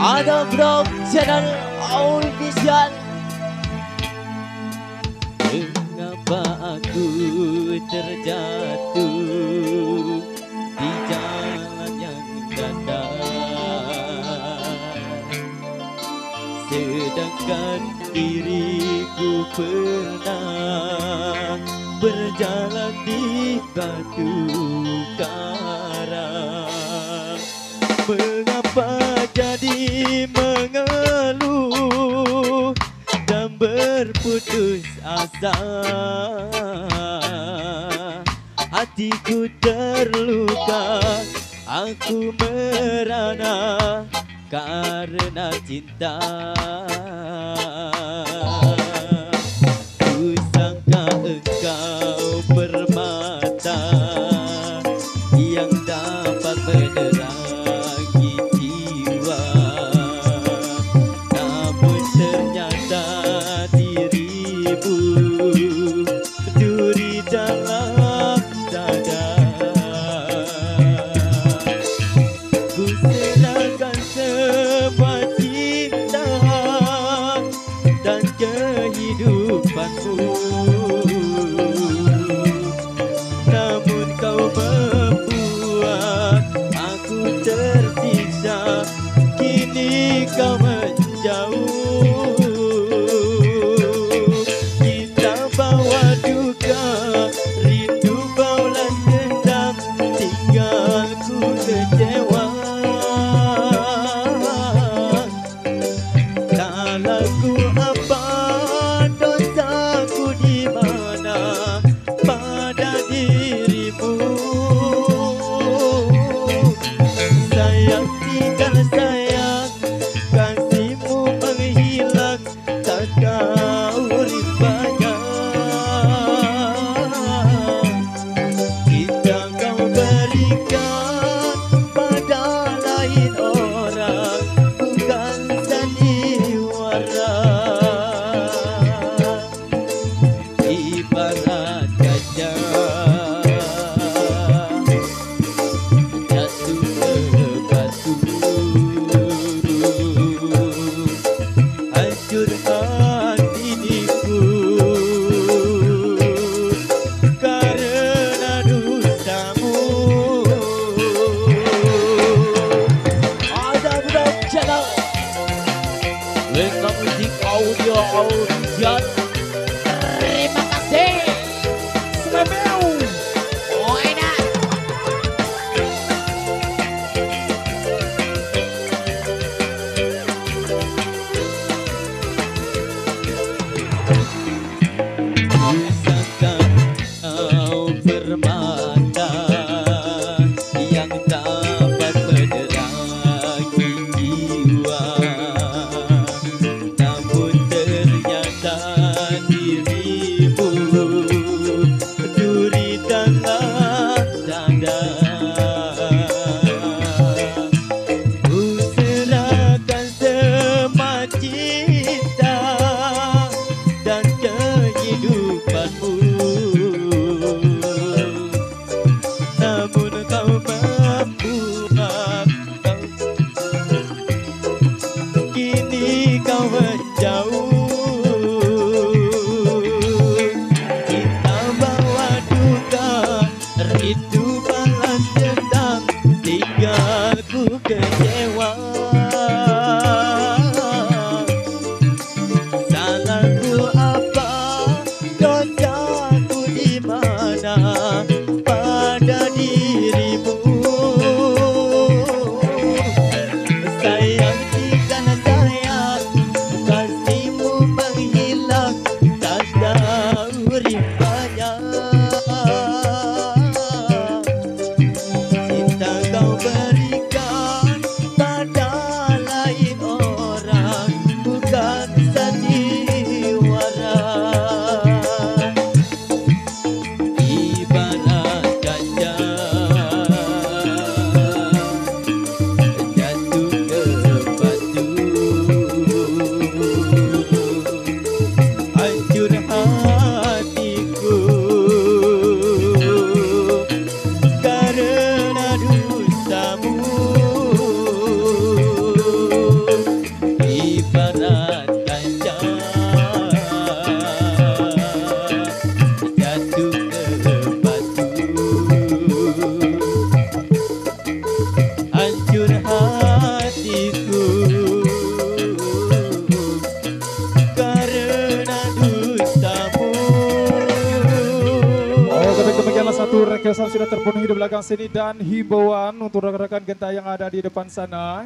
Ada Vlog Channel Official. Mengapa aku terjatuh di jalan yang datar, sedangkan diriku pernah berjalan di batu karang. Mengapa jadi mengeluh dan berputus asa? Hatiku terluka, aku merana karena cinta. Ku sangka engkau permata yang dapat menerangi jiwa, namun ternyata dirimu duri dalam dada. Ku serahkan semua cinta dan kehidupanmu, namun kau membuat aku tersiksa. Kini kau menjauh, kita bawa duka, rindu balas dendam, tinggalku kecewa. Salahku apa, dosaku di mana pada dirimu? Sayang tinggal sayang, kasihmu menghilang, tak kau ribanya. kesan sudah terpenuhi di belakang sini dan himbauan untuk rekan-rekan genta yang ada di depan sana.